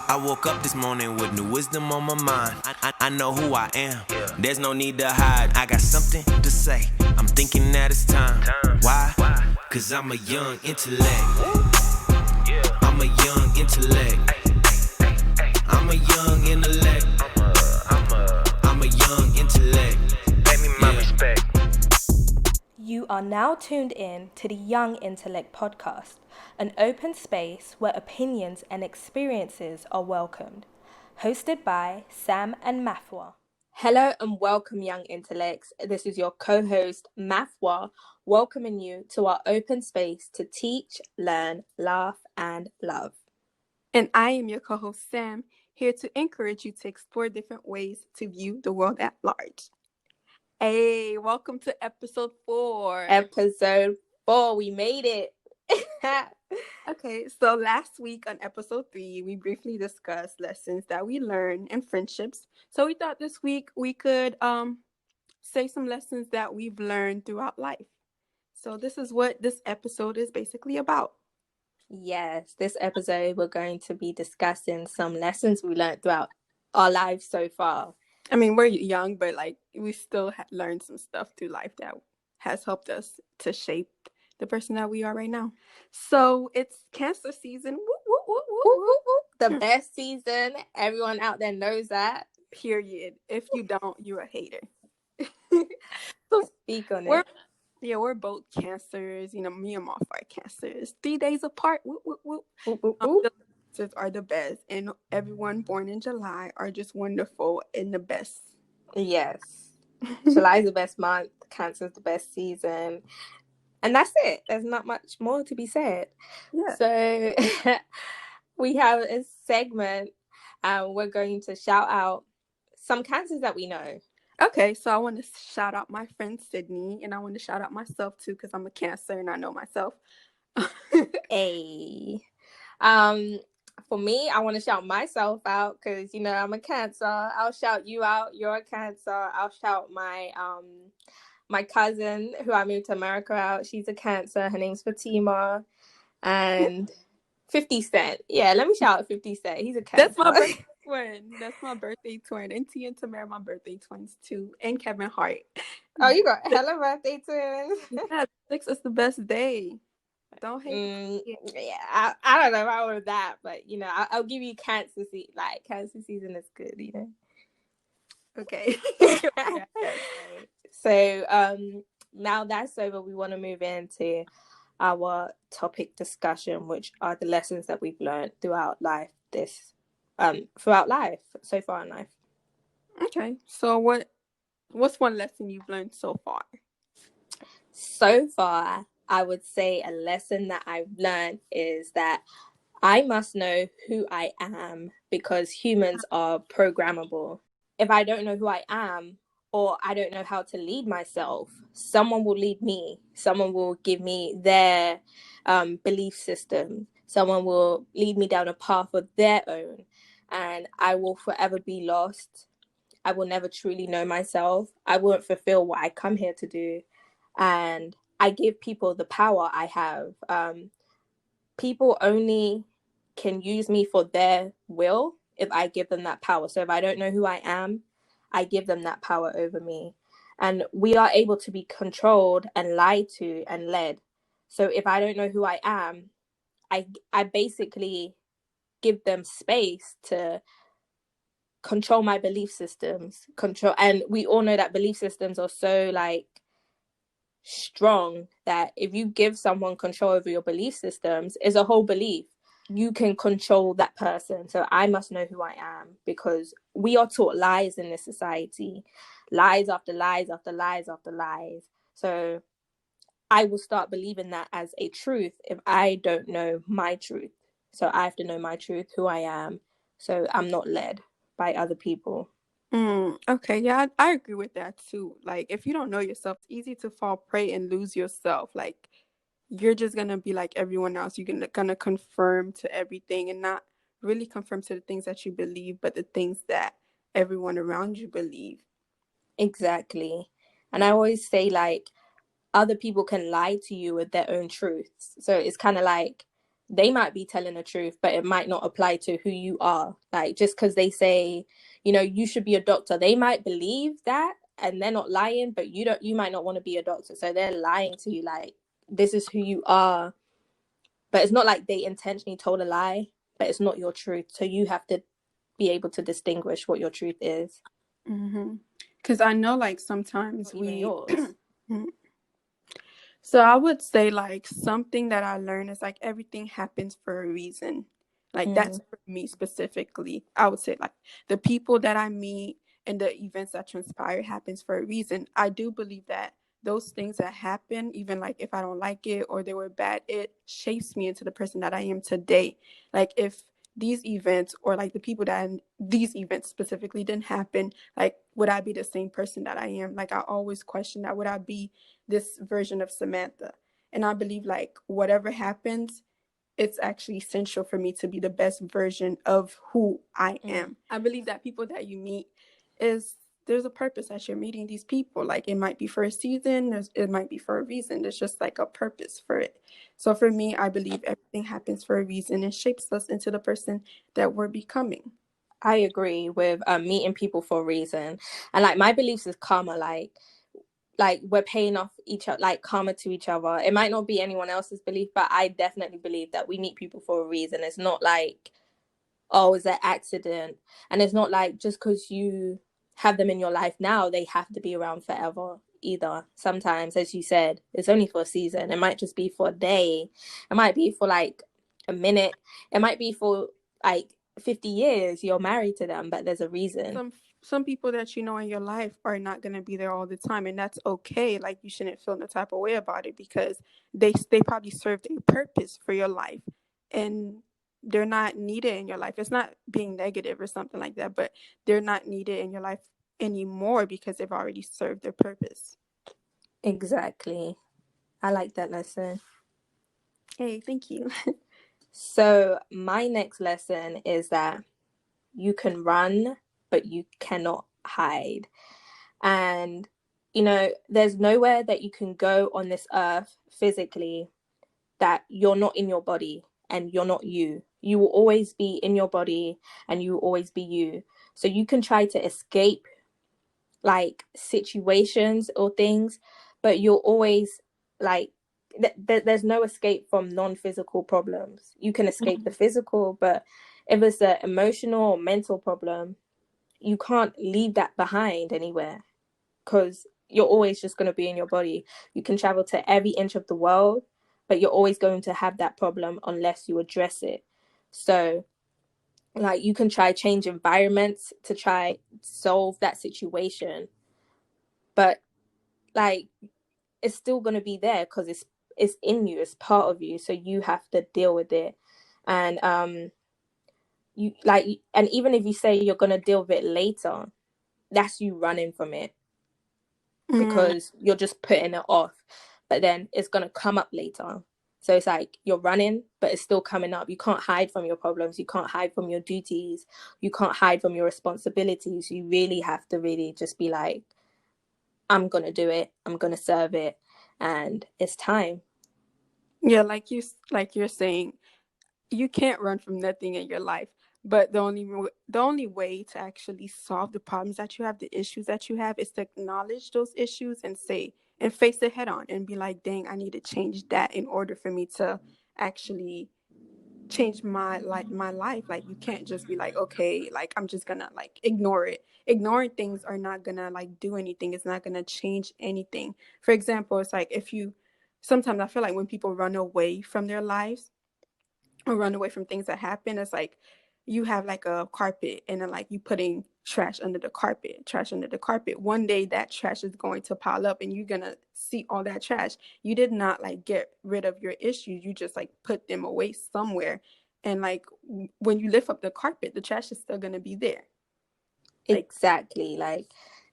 I woke up this morning with new wisdom on my mind. I know who I am. There's no need to hide. I got something to say. I'm thinking that it's time. Why? Cause I'm a young intellect. I'm a young intellect. I'm a young intellect. I'm a young intellect. Pay me my respect. You are now tuned in to the Young Intellect podcast, an open space where opinions and experiences are welcomed. Hosted by Sam and Mafwa. Hello and welcome, Young Intellects. This is your co-host, Mafwa, welcoming you to our open space to teach, learn, laugh, and love. And I am your co-host, Sam, here to encourage you to explore different ways to view the world at large. Hey, welcome to episode 4. Episode 4, we made it. Okay, so last week on episode 3, we briefly discussed lessons that we learned in friendships. So we thought this week we could say some lessons that we've learned throughout life. So this is what this episode is basically about. Yes, this episode we're going to be discussing some lessons we learned throughout our lives so far. I mean, we're young, but like we still learned some stuff through life that has helped us to shape the person that we are right now. So it's Cancer season. Woo, woo, woo, woo, Woo, woo, woo. The best season. Everyone out there knows that. Period. If you don't, you're a hater. So speak on it. Yeah, we're both Cancers. You know, me and Moff are Cancers. 3 days apart. Woo, woo, woo. Woo, woo, woo. The Cancers are the best, and everyone born in July are just wonderful and the best. Yes. July is the best month. Cancer is the best season. And that's it. There's not much more to be said. Yeah. So we have a segment and we're going to shout out some cancers that we know. Okay, so I want to shout out my friend Sydney, and I want to shout out myself too because I'm a Cancer and I know myself. Hey. For me, I want to shout myself out because, you know, I'm a Cancer. I'll shout you out. You're a Cancer. I'll shout my cousin who I moved to America out. She's a Cancer. Her name's Fatima. And 50 Cent. Yeah, let me shout out 50 Cent. He's a Cancer. That's my birthday twin. That's my birthday twin. And T and Tamara, my birthday twins too. And Kevin Hart. Oh, you got hella birthday twins. Yeah, 6 is the best day. Don't hate. Yeah, I don't know about all of that, but you know, I'll give you Cancer season. Like Cancer season is good, you know. Okay. So now that's over, we want to move into our topic discussion, which are the lessons that we've learned throughout life. So far in life. Okay. So what's one lesson you've learned so far? So far, I would say a lesson that I've learned is that I must know who I am because humans are programmable. If I don't know who I am or I don't know how to lead myself, someone will lead me. Someone will give me their belief system. Someone will lead me down a path of their own. And I will forever be lost. I will never truly know myself. I won't fulfill what I come here to do. And I give people the power I have. People only can use me for their will if I give them that power. So if I don't know who I am, I give them that power over me. And we are able to be controlled and lied to and led. So if I don't know who I am, I basically give them space to control my belief systems. And we all know that belief systems are so like strong that if you give someone control over your belief systems, is a whole belief, you can control that person. So I must know who I am because we are taught lies in this society, lies after lies after lies after lies. So I will start believing that as a truth if I don't know my truth. So I have to know my truth, who I am, so I'm not led by other people. Okay, yeah, I agree with that too. Like, if you don't know yourself, it's easy to fall prey and lose yourself. Like, you're just gonna be like everyone else. You're gonna confirm to everything and not really confirm to the things that you believe, but the things that everyone around you believe. Exactly. And I always say, like, other people can lie to you with their own truths. So it's kind of like they might be telling the truth, but it might not apply to who you are. Like, just because they say, you should be a doctor, they might believe that and they're not lying, but you might not want to be a doctor. So they're lying to you, like, this is who you are. But it's not like they intentionally told a lie, but it's not your truth. So you have to be able to distinguish what your truth is. Because I know, like, sometimes Not even yours. So I would say, like, something that I learned is like everything happens for a reason. Like, that's for me specifically. I would say, like, the people that I meet and the events that transpire happens for a reason. I do believe that those things that happen, even like if I don't like it or they were bad, it shapes me into the person that I am today. Like, if these events or like the people that these events specifically didn't happen, like, would I be the same person that I am? Like, I always question that. Would I be this version of Samantha? And I believe, like, whatever happens, it's actually essential for me to be the best version of who I am. I believe that people that you meet there's a purpose that you're meeting these people. Like, it might be for a season, it might be for a reason. There's just like a purpose for it. So for me, I believe everything happens for a reason and shapes us into the person that we're becoming. I agree with meeting people for a reason. And like, my beliefs is karma. Like we're paying off each other, like karma to each other. It might not be anyone else's belief, but I definitely believe that we meet people for a reason. It's not like, oh, it's an accident. And it's not like just because you have them in your life now, they have to be around forever either. Sometimes, as you said, it's only for a season. It might just be for a day. It might be for like a minute. It might be for like 50 years. You're married to them, but there's a reason. Some people that you know in your life are not going to be there all the time, and that's okay. Like, you shouldn't feel no type of way about it, because they probably served a purpose for your life, and they're not needed in your life. It's not being negative or something like that, but they're not needed in your life anymore because they've already served their purpose. Exactly. I like that lesson. Hey, thank you. So my next lesson is that you can run, but you cannot hide. And, there's nowhere that you can go on this earth physically that you're not in your body and you're not you. You will always be in your body and you will always be you. So you can try to escape like situations or things, but you're always like, there's no escape from non-physical problems. You can escape the physical, but if it's an emotional or mental problem, you can't leave that behind anywhere, because you're always just going to be in your body. You can travel to every inch of the world, but you're always going to have that problem unless you address it. So like, you can try change environments to try solve that situation, but like, it's still going to be there because it's in you, it's part of you, so you have to deal with it. And you like, and even if you say you're going to deal with it later, that's you running from it, because you're just putting it off, but then it's going to come up later. So it's like you're running, but it's still coming up. You can't hide from your problems. You can't hide from your duties. You can't hide from your responsibilities. You really have to really just be like, I'm going to do it. I'm going to serve it. And it's time. Yeah, like you're saying, you can't run from nothing in your life, but the only way to actually solve the problems that you have, the issues that you have, is to acknowledge those issues and face it head on and be like, dang, I need to change that in order for me to actually change my life. Like, you can't just be like, okay, like, I'm just gonna like ignore it. Ignoring things are not gonna like do anything. It's not gonna change anything. For example, it's like, if you sometimes I feel like when people run away from their lives or run away from things that happen, it's like you have like a carpet, and then like you putting trash under the carpet. One day that trash is going to pile up and you're gonna see all that trash. You did not like get rid of your issues, you just like put them away somewhere. And like, when you lift up the carpet, the trash is still gonna be there. Exactly. Like,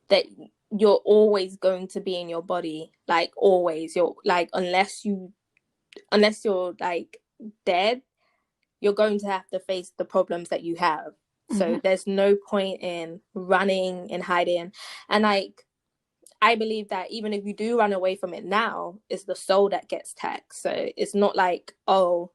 that you're always going to be in your body. Like, always. You're like, unless you're like dead, you're going to have to face the problems that you have. So there's no point in running and hiding. And like, I believe that even if you do run away from it now, it's the soul that gets taxed. So it's not like, oh,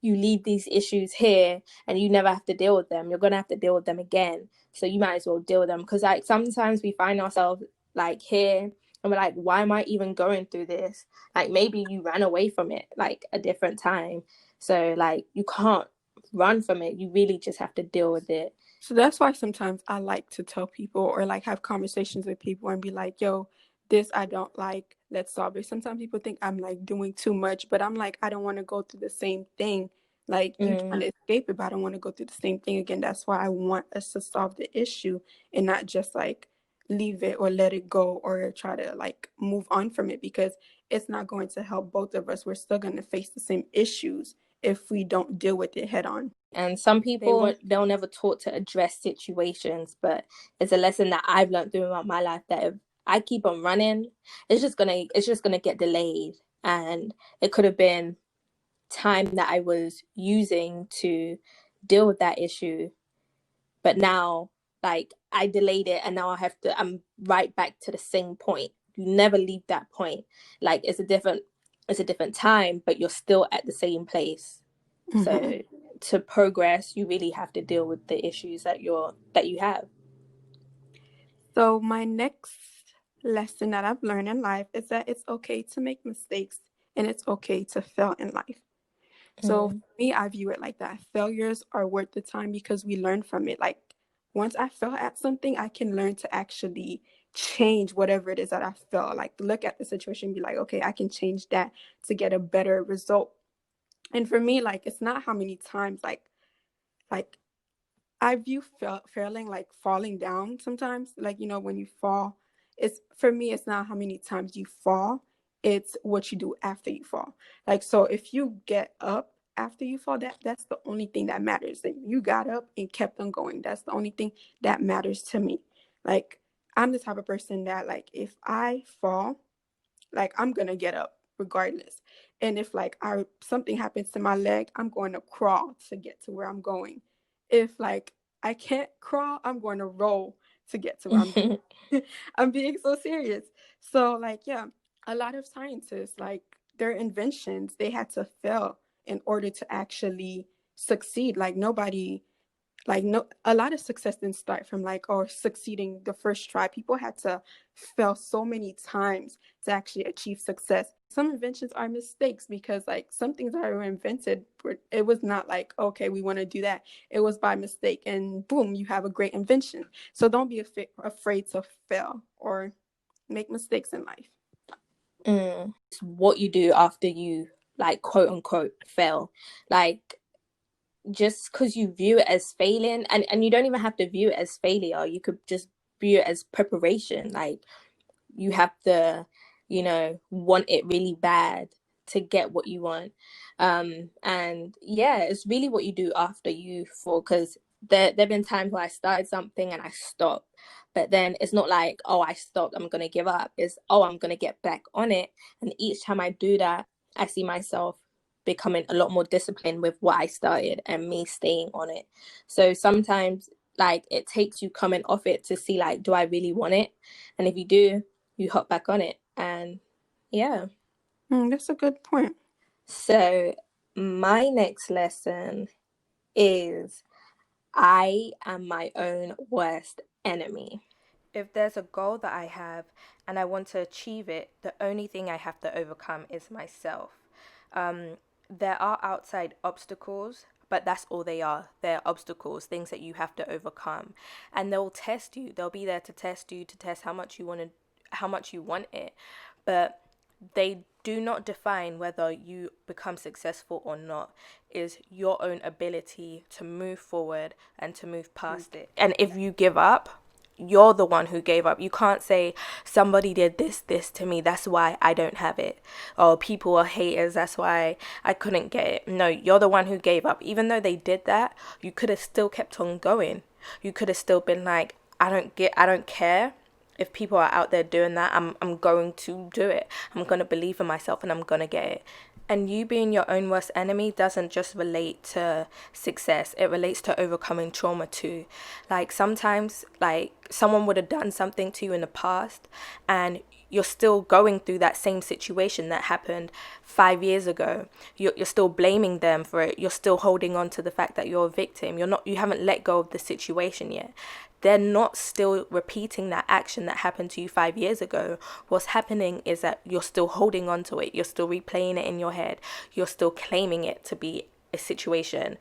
you leave these issues here and you never have to deal with them. You're gonna have to deal with them again. So you might as well deal with them. Because like sometimes we find ourselves like here and we're like, why am I even going through this? Like maybe you ran away from it like a different time. So like you can't run from it. You really just have to deal with it. So that's why sometimes I like to tell people or like have conversations with people and be like, yo, this I don't like, let's solve it. Sometimes people think I'm like doing too much, but I'm like, I don't want to go through the same thing. Like you trying to escape it, but I don't want to go through the same thing again. That's why I want us to solve the issue and not just like leave it or let it go or try to like move on from it, because it's not going to help both of us. We're still going to face the same issues if we don't deal with it head on. And some people, they'll never taught to address situations, but it's a lesson that I've learned throughout my life that if I keep on running, it's just gonna get delayed. And it could have been time that I was using to deal with that issue, but now like I delayed it and now I'm right back to the same point. You never leave that point. Like it's a different time, but you're still at the same place. So to progress, you really have to deal with the issues that you have. So my next lesson that I've learned in life is that it's okay to make mistakes and it's okay to fail in life. So for me, I view it like that. Failures are worth the time because we learn from it. Like once I fail at something, I can learn to actually change whatever it is that I feel. Like look at the situation and be like, okay, I can change that to get a better result. And for me, like it's not how many times like I view failing like falling down sometimes. Like, you know, when you fall, it's for me, it's not how many times you fall, it's what you do after you fall. Like, so if you get up after you fall, that's the only thing that matters. That you got up and kept on going. That's the only thing that matters to me. Like, I'm the type of person that like if I fall, like I'm gonna get up regardless. And if like I something happens to my leg, I'm going to crawl to get to where I'm going. If like I can't crawl, I'm going to roll to get to where I'm going. I'm being so serious. So like yeah, a lot of scientists, like their inventions, they had to fail in order to actually succeed. Like nobody, like no, a lot of success didn't start from like or succeeding the first try. People had to fail so many times to actually achieve success. Some inventions are mistakes because like some things that were invented, it was not like, okay, we want to do that. It was by mistake and boom, you have a great invention. So don't be afraid to fail or make mistakes in life. It's what you do after you like quote unquote fail. Like just because you view it as failing, and you don't even have to view it as failure, you could just view it as preparation. Like you have to, you know, want it really bad to get what you want. And yeah, it's really what you do after you fall, because there've been times where I started something and I stopped, but then it's not like, oh, I stopped, I'm gonna give up. It's, oh, I'm gonna get back on it. And each time I do that, I see myself becoming a lot more disciplined with what I started and me staying on it. So sometimes like it takes you coming off it to see like, do I really want it? And if you do, you hop back on it. And yeah. That's a good point. So my next lesson is I am my own worst enemy. If there's a goal that I have and I want to achieve it, the only thing I have to overcome is myself. There are outside obstacles, but that's all they are. They're obstacles, things that you have to overcome, and they'll test you. They'll be there to test you, to test how much you want it, but they do not define whether you become successful or not. Is your own ability to move forward and to move past it. And if you give up, you're the one who gave up. You can't say somebody did this to me, that's why I don't have it, or people are haters, that's why I couldn't get it. No, you're the one who gave up. Even though they did that, you could have still kept on going. You could have still been like, I don't care if people are out there doing that. I'm going to do it. I'm going to believe in myself and I'm going to get it. And you being your own worst enemy doesn't just relate to success. It relates to overcoming trauma too. Like sometimes like someone would have done something to you in the past and you're still going through that same situation that happened 5 years ago. You're still blaming them for it. You're still holding on to the fact that you're a victim. You haven't let go of the situation yet. They're not still repeating that action that happened to you 5 years ago. What's happening is that you're still holding on to it. You're still replaying it in your head. You're still claiming it to be a situation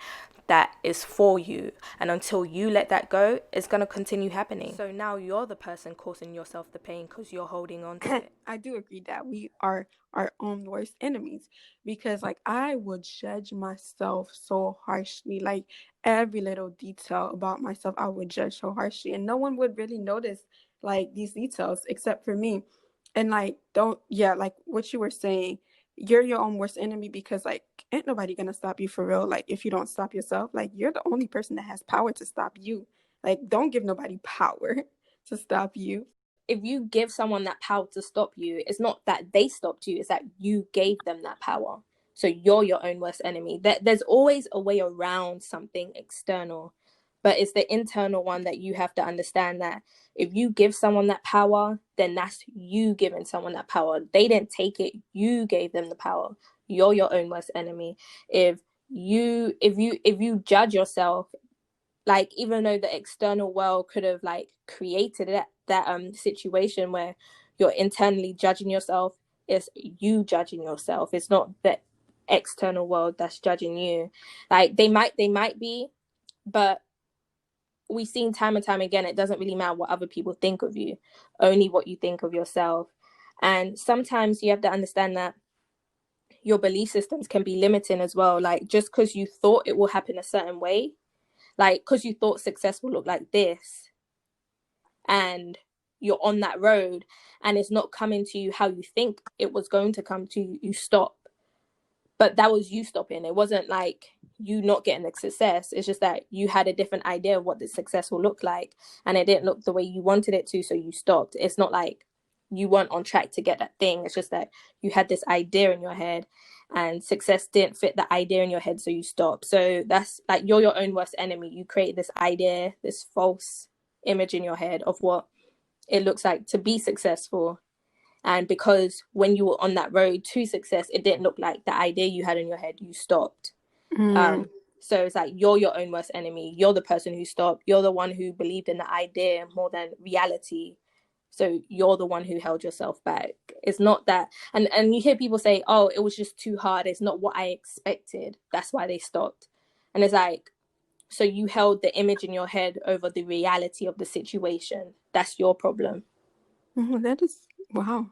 that is for you, and until you let that go, it's going to continue happening. So now you're the person causing yourself the pain because you're holding on to it. I do agree that we are our own worst enemies, because like I would judge myself so harshly, like every little detail about myself I would judge so harshly, and no one would really notice like these details except for me. And like, don't, yeah, like what you were saying, you're your own worst enemy, because like ain't nobody gonna stop you for real. Like if you don't stop yourself, like you're the only person that has power to stop you. Like don't give nobody power to stop you. If you give someone that power to stop you, it's not that they stopped you, it's that you gave them that power. So you're your own worst enemy. There's always a way around something external, but it's the internal one that you have to understand, that if you give someone that power, then that's you giving someone that power. They didn't take it, you gave them the power. You're your own worst enemy. If you judge yourself, like even though the external world could have like created that situation where you're internally judging yourself, it's you judging yourself. It's not the external world that's judging you. Like they might be, but we've seen time and time again, it doesn't really matter what other people think of you, only what you think of yourself. And sometimes you have to understand that your belief systems can be limiting as well. Like just because you thought it will happen a certain way, like because you thought success will look like this, and you're on that road and it's not coming to you how you think it was going to come to you, you stop. But that was you stopping. It wasn't like you not getting the success. It's just that you had a different idea of what the success will look like, and it didn't look the way you wanted it to, so you stopped. It's not like you weren't on track to get that thing. It's just that you had this idea in your head and success didn't fit the idea in your head, so you stopped. So that's like, you're your own worst enemy. You create this idea, this false image in your head of what it looks like to be successful. And because when you were on that road to success, it didn't look like the idea you had in your head, you stopped. Mm. So it's like you're your own worst enemy. You're the person who stopped. You're the one who believed in the idea more than reality. So you're the one who held yourself back. It's not that, and you hear people say, "Oh, it was just too hard. It's not what I expected. That's why they stopped." And it's like, so you held the image in your head over the reality of the situation. That's your problem. That is, wow.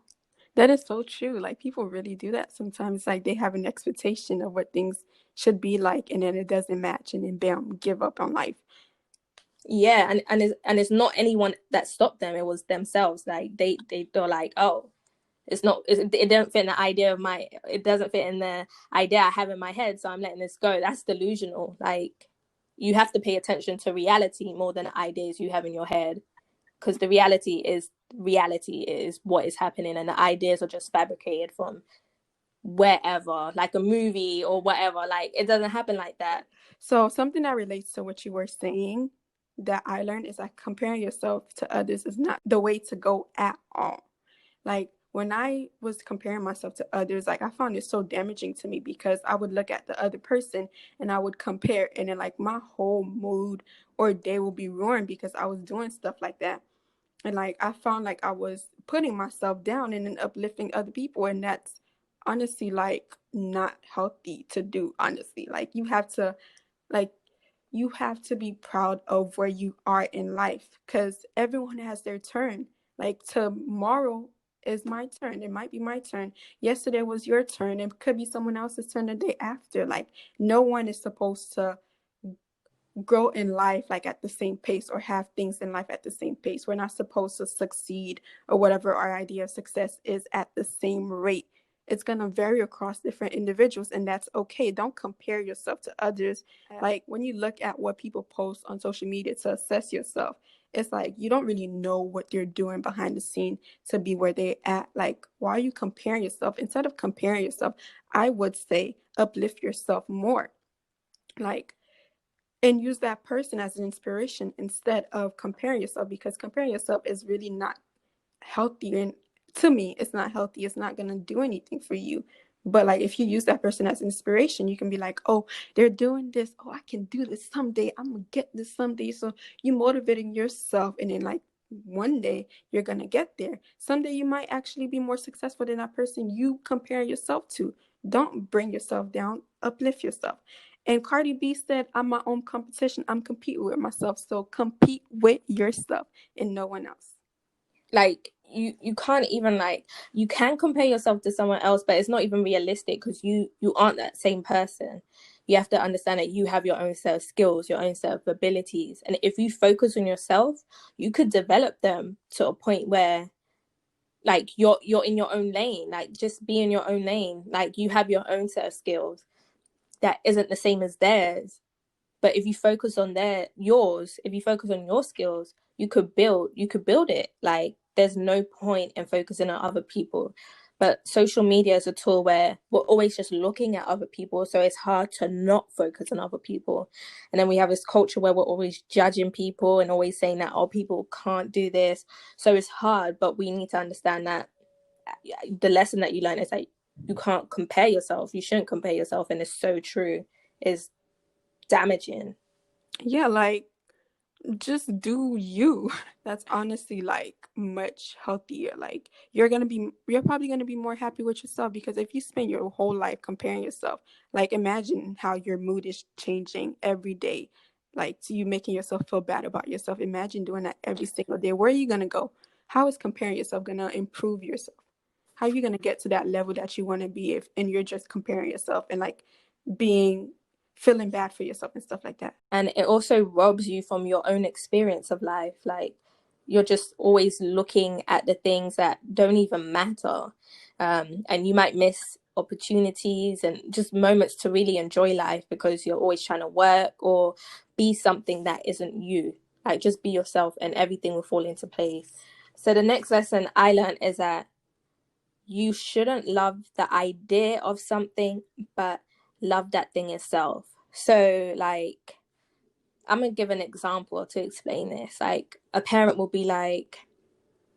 That is so true. Like people really do that sometimes. Like they have an expectation of what things should be like, and then it doesn't match, and then bam, give up on life. Yeah, and it's not anyone that stopped them. It was themselves. Like they're like, oh, it doesn't fit in the idea of my, it doesn't fit in the idea I have in my head, so I'm letting this go. That's delusional. Like you have to pay attention to reality more than the ideas you have in your head, because the reality is what is happening, and the ideas are just fabricated from wherever, like a movie or whatever. Like it doesn't happen like that. So something that relates to what you were saying that I learned is that comparing yourself to others is not the way to go at all. Like when I was comparing myself to others, like I found it so damaging to me, because I would look at the other person and I would compare, and then like my whole mood or day will be ruined because I was doing stuff like that. And like I found like I was putting myself down and then uplifting other people, and that's honestly like not healthy to do. Honestly, like like you have to be proud of where you are in life, because everyone has their turn. Like tomorrow is my turn, it might be my turn, yesterday was your turn, it could be someone else's turn the day after. Like no one is supposed to grow in life like at the same pace or have things in life at the same pace. We're not supposed to succeed, or whatever our idea of success is, at the same rate. It's going to vary across different individuals, and that's okay. Don't compare yourself to others. Like when you look at what people post on social media to assess yourself, it's like you don't really know what they're doing behind the scene to be where they're at. Like, why are you comparing yourself? Instead of comparing yourself, I would say uplift yourself more. Like, and use that person as an inspiration instead of comparing yourself, because comparing yourself is really not healthy and to me, it's not healthy. It's not going to do anything for you. But like if you use that person as inspiration, you can be like, oh, they're doing this. Oh, I can do this someday. I'm going to get this someday. So you motivating yourself, and then like one day you're going to get there. Someday you might actually be more successful than that person you compare yourself to. Don't bring yourself down. Uplift yourself. And Cardi B said, I'm my own competition. I'm competing with myself. So compete with yourself and no one else. Like you can't even, like, you can compare yourself to someone else, but it's not even realistic, because you aren't that same person. You have to understand that you have your own set of skills, your own set of abilities, and if you focus on yourself, you could develop them to a point where, like, you're in your own lane. Like, just be in your own lane. Like, you have your own set of skills that isn't the same as theirs. But if you focus on if you focus on your skills, you could build it. Like, there's no point in focusing on other people. But social media is a tool where we're always just looking at other people, so it's hard to not focus on other people. And then we have this culture where we're always judging people and always saying that, oh, people can't do this. So it's hard, but we need to understand that the lesson that you learn is that you can't compare yourself. You shouldn't compare yourself, and it's so true. It's damaging. Yeah, like just do you. That's honestly like much healthier. Like you're probably gonna be more happy with yourself, because if you spend your whole life comparing yourself, like imagine how your mood is changing every day, like to you making yourself feel bad about yourself. Imagine doing that every single day. Where are you gonna go? How is comparing yourself gonna improve yourself? How are you gonna get to that level that you want to be if and you're just comparing yourself and like being feeling bad for yourself and stuff like that? And it also robs you from your own experience of life. Like, you're just always looking at the things that don't even matter, and you might miss opportunities and just moments to really enjoy life because you're always trying to work or be something that isn't you. Like, just be yourself and everything will fall into place. So the next lesson I learned is that you shouldn't love the idea of something, but love that thing itself. So, like, I'm going to give an example to explain this. Like, a parent will be like,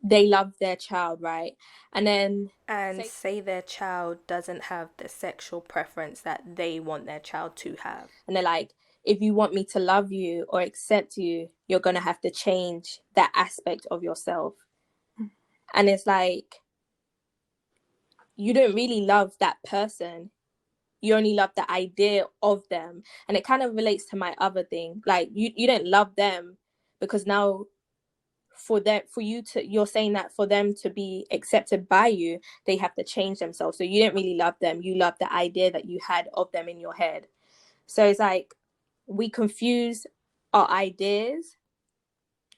they love their child, right? And then Say their child doesn't have the sexual preference that they want their child to have. And they're like, if you want me to love you or accept you, you're going to have to change that aspect of yourself. And it's like, you don't really love that person. You only love the idea of them. And it kind of relates to my other thing. Like, you don't love them because now you're saying that for them to be accepted by you, they have to change themselves. So you don't really love them. You love the idea that you had of them in your head. So it's like, we confuse our ideas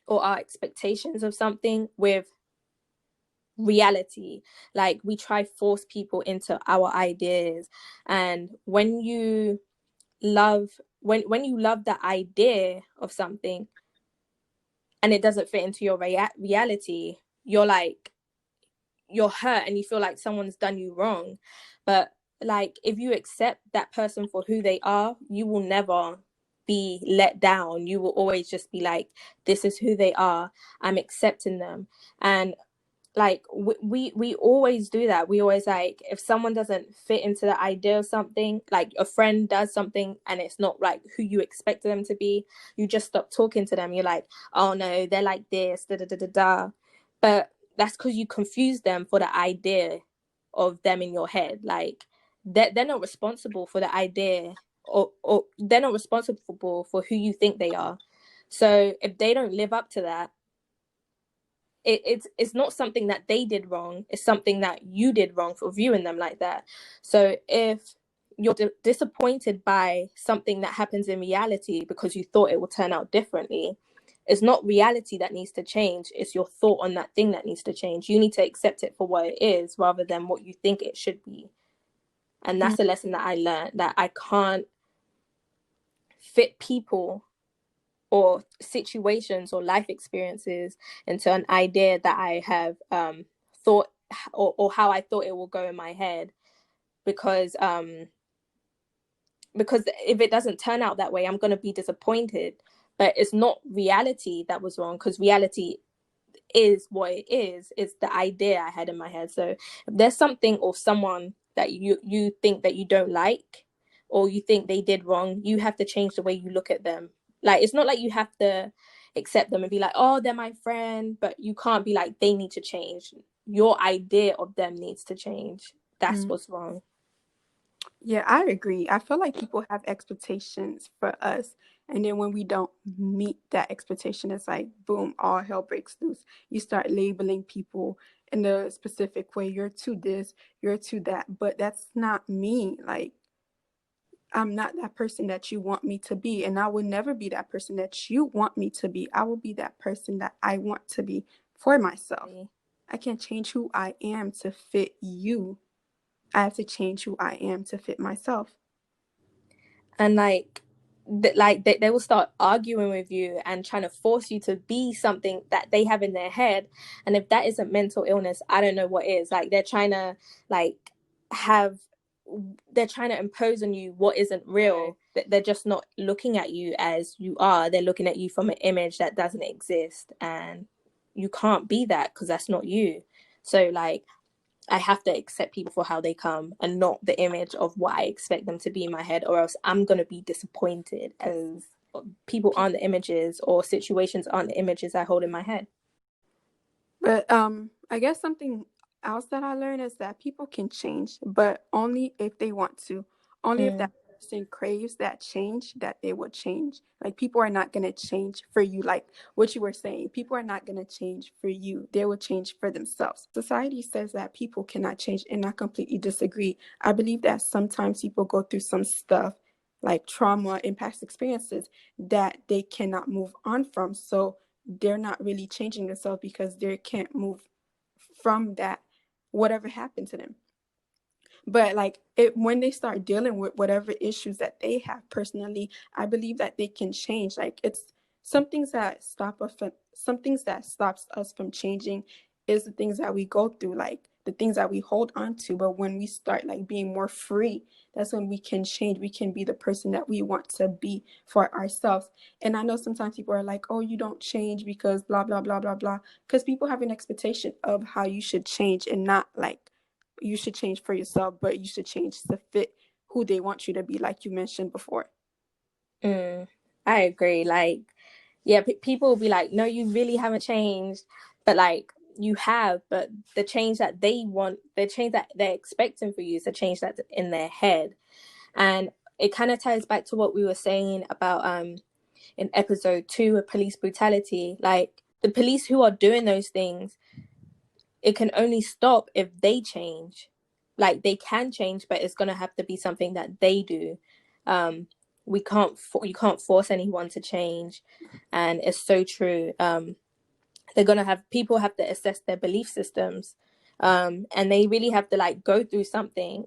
or our expectations of something with reality. Like, we try force people into our ideas. And when you love the idea of something and it doesn't fit into your reality, you're hurt and you feel like someone's done you wrong. But like, if you accept that person for who they are, you will never be let down. You will always just be like, this is who they are, I'm accepting them. And like, we always do that. We always, like, if someone doesn't fit into the idea of something, like a friend does something and it's not like who you expected them to be, you just stop talking to them. You're like, oh no, they're like this, da da da da da. But that's because you confuse them for the idea of them in your head. Like, they're not responsible for the idea, or they're not responsible for who you think they are. So if they don't live up to that, it's not something that they did wrong. It's something that you did wrong for viewing them like that. So if you're disappointed by something that happens in reality because you thought it would turn out differently, it's not reality that needs to change. It's your thought on that thing that needs to change. You need to accept it for what it is rather than what you think it should be. And that's a lesson that I learned, that I can't fit people or situations or life experiences into an idea that I have thought, or how I thought it will go in my head, because if it doesn't turn out that way, I'm going to be disappointed. But it's not reality that was wrong, because reality is what it is. It's the idea I had in my head. So if there's something or someone that you think that you don't like, or you think they did wrong, you have to change the way you look at them. Like, it's not like you have to accept them and be like, oh, they're my friend, but you can't be like, they need to change. Your idea of them needs to change. That's Mm. what's wrong. Yeah, I agree. I feel like people have expectations for us, and then when we don't meet that expectation, it's like boom, all hell breaks loose. You start labeling people in a specific way. You're to this, you're to that, but that's not me. Like, I'm not that person that you want me to be, and I will never be that person that you want me to be. I will be that person that I want to be for myself. I can't change who I am to fit you. I have to change who I am to fit myself. And like they will start arguing with you and trying to force you to be something that they have in their head. And if that isn't mental illness, I don't know what is. Like, they're trying to like have they're trying to impose on you what isn't real. They're just not looking at you as you are. They're looking at you from an image that doesn't exist, and you can't be that because that's not you. So like, I have to accept people for how they come and not the image of what I expect them to be in my head, or else I'm going to be disappointed, because people aren't the images, or situations aren't the images I hold in my head. But I guess something else that I learned is that people can change, but only if they want to. Only if that person craves that change, that they will change. Like, people are not gonna change for you. Like what you were saying, people are not gonna change for you. They will change for themselves. Society says that people cannot change, and I completely disagree. I believe that sometimes people go through some stuff, like trauma and past experiences, that they cannot move on from. So they're not really changing themselves because they can't move from that, whatever happened to them. But like, when they start dealing with whatever issues that they have personally, I believe that they can change. Like, it's some things that stop us from some things that stops us from changing is the things that we go through, like the things that we hold on to. But when we start like being more free, that's when we can change. We can be the person that we want to be for ourselves. And I know sometimes people are like, oh, you don't change because blah blah blah blah blah, because people have an expectation of how you should change, and not like you should change for yourself, but you should change to fit who they want you to be, like you mentioned before. I agree. Like, yeah, people will be like, no, you really haven't changed. But like, you have, but the change that they want, the change that they're expecting for you is a change that's in their head. And it kind of ties back to what we were saying about in episode 2 of police brutality. Like, the police who are doing those things, it can only stop if they change. Like, they can change, but it's gonna have to be something that they do. We can't you can't force anyone to change, and it's so true. They're gonna have people have to assess their belief systems, and they really have to like go through something.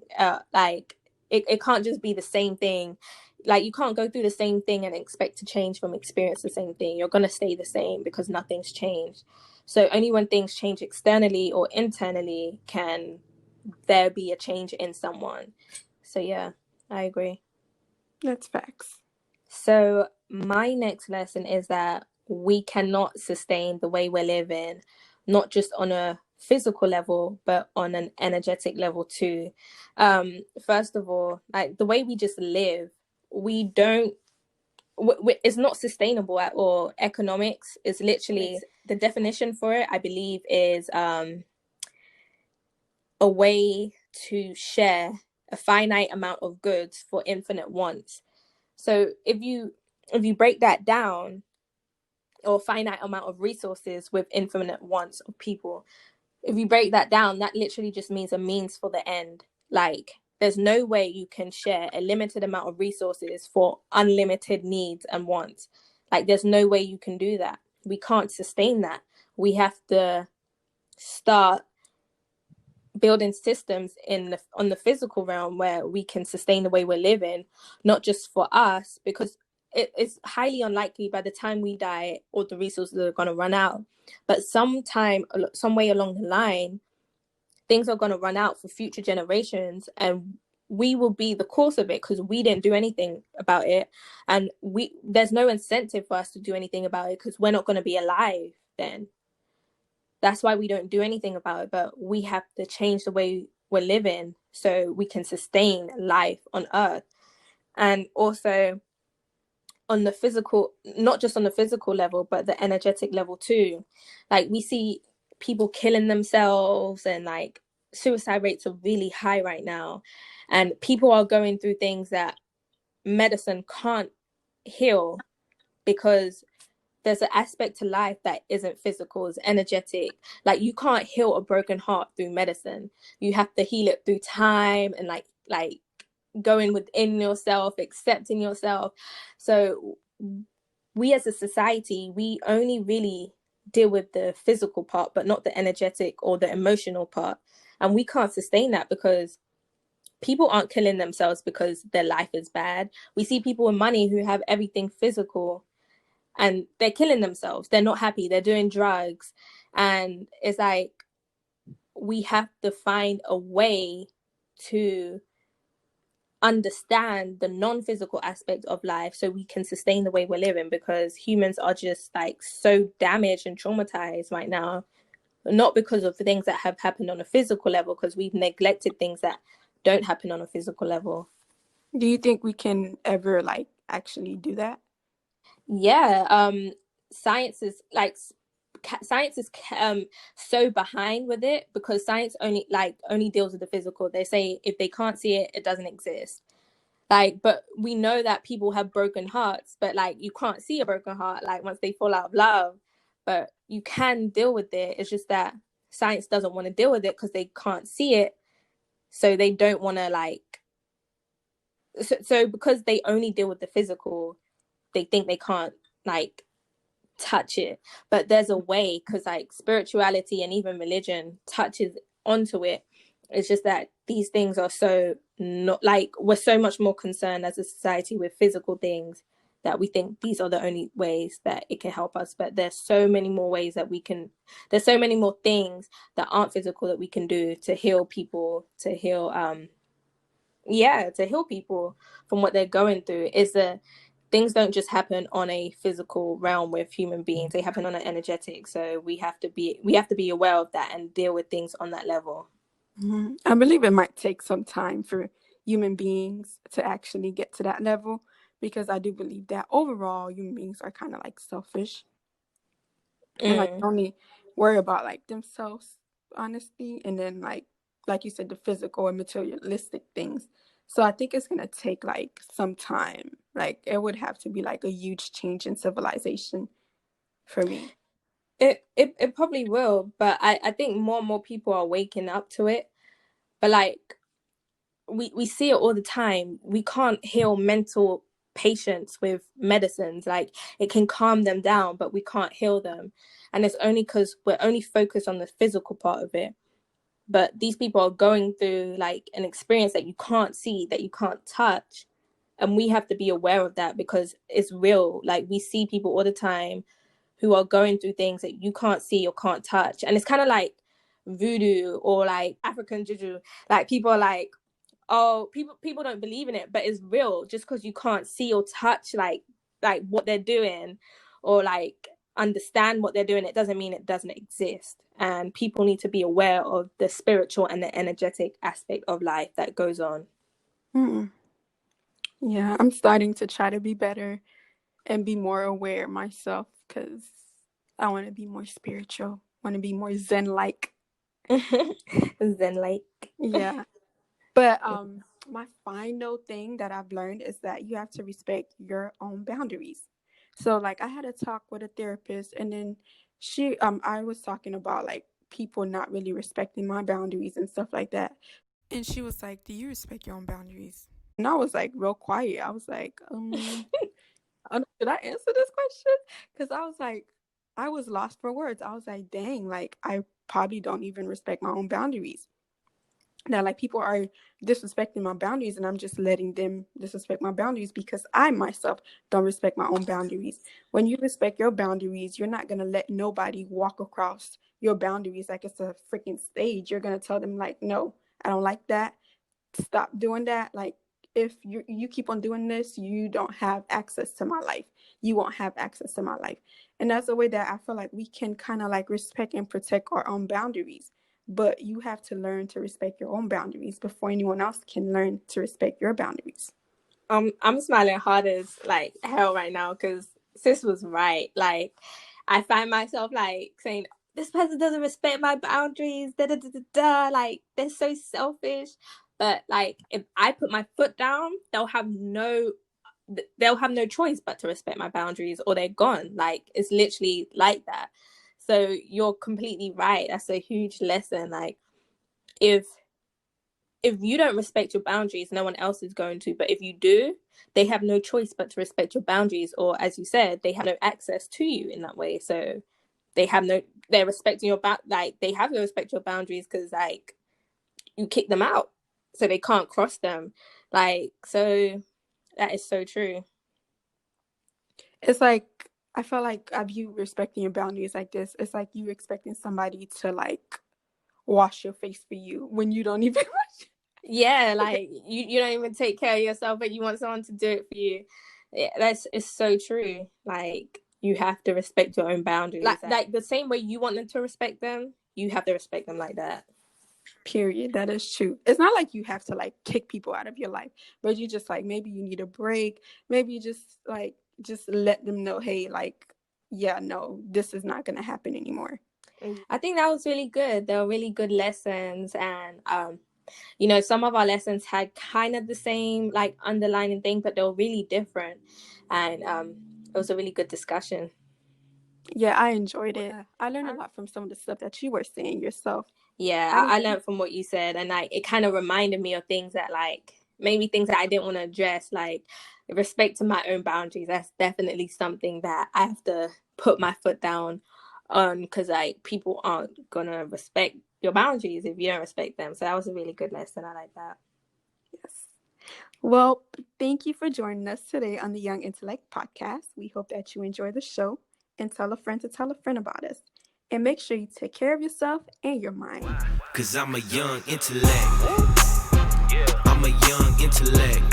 Like, it can't just be the same thing. Like, you can't go through the same thing and expect to change from experience the same thing. You're gonna stay the same because nothing's changed. So only when things change externally or internally can there be a change in someone. So yeah, I agree. That's facts. So my next lesson is that we cannot sustain the way we're living, not just on a physical level, but on an energetic level too. First of all, like, the way we just live, we don't it's not sustainable at all. Economics is literally the definition for it, I believe, is a way to share a finite amount of goods for infinite wants. So if you break that down, or finite amount of resources with infinite wants of people, if you break that down, that literally just means a means for the end. Like, there's no way you can share a limited amount of resources for unlimited needs and wants. Like, there's no way you can do that. We can't sustain that. We have to start building systems on the physical realm where we can sustain the way we're living, not just for us, because it's highly unlikely by the time we die all the resources are going to run out. But some way along the line, things are going to run out for future generations, and we will be the cause of it because we didn't do anything about it. And there's no incentive for us to do anything about it because we're not going to be alive then. That's why we don't do anything about it, but we have to change the way we're living so we can sustain life on earth. And also on the physical, not just on the physical level, but the energetic level too. Like we see people killing themselves, and like suicide rates are really high right now. And people are going through things that medicine can't heal, because there's an aspect to life that isn't physical, it's energetic. Like you can't heal a broken heart through medicine. You have to heal it through time and like going within yourself, accepting yourself. So we as a society, we only really deal with the physical part, but not the energetic or the emotional part. And we can't sustain that, because people aren't killing themselves because their life is bad. We see people with money who have everything physical and they're killing themselves. They're not happy. They're doing drugs. And it's like we have to find a way to understand the non-physical aspect of life so we can sustain the way we're living, because humans are just like so damaged and traumatized right now, not because of the things that have happened on a physical level, because we've neglected things that don't happen on a physical level. Do you think we can ever like actually do that? Yeah, science is like science is so behind with it, because science only deals with the physical. They say if they can't see it, it doesn't exist. Like, but we know that people have broken hearts, but like you can't see a broken heart like once they fall out of love, but you can deal with it. It's just that science doesn't want to deal with it because they can't see it, so they don't want to like so because they only deal with the physical, they think they can't like touch it. But there's a way, because like spirituality and even religion touches onto it. It's just that these things are so not like, we're so much more concerned as a society with physical things, that we think these are the only ways that it can help us. But there's so many more ways that we can, there's so many more things that aren't physical that we can do to heal people, to heal to heal people from what they're going through. Is the things don't just happen on a physical realm with human beings, they happen on an energetic. So we have to be aware of that and deal with things on that level. Mm-hmm. I believe it might take some time for human beings to actually get to that level, because I do believe that overall human beings are kind of like selfish and like Mm. only worry about like themselves, honestly, and then like you said, the physical and materialistic things. So I think it's gonna take like some time. Like it would have to be like a huge change in civilization for me. It probably will, but I think more and more people are waking up to it. But like we see it all the time. We can't heal mental patients with medicines. Like it can calm them down, but we can't heal them. And it's only because we're only focused on the physical part of it. But these people are going through like an experience that you can't see, that you can't touch. And we have to be aware of that, because it's real. Like we see people all the time who are going through things that you can't see or can't touch. And it's kind of like voodoo or like African juju. Like people are like, oh, people don't believe in it, but it's real. Just because you can't see or touch like what they're doing, or like understand what they're doing, it doesn't mean it doesn't exist. And people need to be aware of the spiritual and the energetic aspect of life that goes on. Mm. Yeah, I'm starting to try to be better and be more aware myself, because I want to be more spiritual, want to be more zen like. Then like Yeah. But my final thing that I've learned is that you have to respect your own boundaries. So like I had a talk with a therapist, and then I was talking about like people not really respecting my boundaries and stuff like that. And she was like, "Do you respect your own boundaries?" And I was like real quiet. I was like, should I answer this question? Because I was like, I was lost for words. I was like, dang, like I probably don't even respect my own boundaries. Now, like people are disrespecting my boundaries, and I'm just letting them disrespect my boundaries because I myself don't respect my own boundaries. When you respect your boundaries, you're not gonna let nobody walk across your boundaries like it's a freaking stage. You're gonna tell them like, no, I don't like that. Stop doing that. Like if you keep on doing this, you don't have access to my life. You won't have access to my life. And that's a way that I feel like we can kind of like respect and protect our own boundaries. But you have to learn to respect your own boundaries before anyone else can learn to respect your boundaries. I'm smiling hard as like hell right now because sis was right. Like, I find myself like saying, "This person doesn't respect my boundaries." Da da da da da. Like, they're so selfish. But like, if I put my foot down, they'll have no choice but to respect my boundaries, or they're gone. Like, it's literally like that. So you're completely right. That's a huge lesson. Like, if you don't respect your boundaries, no one else is going to. But if you do, they have no choice but to respect your boundaries. Or as you said, they have no access to you in that way. So they're respecting they have to respect your boundaries because like you kick them out. So they can't cross them. Like, so that is so true. It's like, I feel like I view respecting your boundaries like this. It's like you expecting somebody to like wash your face for you when you don't even wash. Yeah, like you don't even take care of yourself, but you want someone to do it for you. Yeah, it's so true. Like, you have to respect your own boundaries. Like the same way you want them to respect them, you have to respect them like that. Period. That is true. It's not like you have to like kick people out of your life, but you just like, maybe you need a break. Maybe you just let them know, hey, like, yeah, no, this is not gonna happen anymore. I think that was really good. They were really good lessons, and you know, some of our lessons had kind of the same like underlining thing, but they were really different, and it was a really good discussion. Yeah, I enjoyed it. I learned a lot from some of the stuff that you were saying yourself. Yeah, I learned from what you said, and like it kind of reminded me of things that like maybe things that I didn't want to address, like respect to my own boundaries. That's definitely something that I have to put my foot down on, because like people aren't gonna respect your boundaries if you don't respect them. So that was a really good lesson. I like that. Yes. Well, thank you for joining us today on the Young Intellect podcast. We hope that you enjoy the show and tell a friend to tell a friend about us. And make sure you take care of yourself and your mind. Cause I'm a young intellect. I'm a young intellect.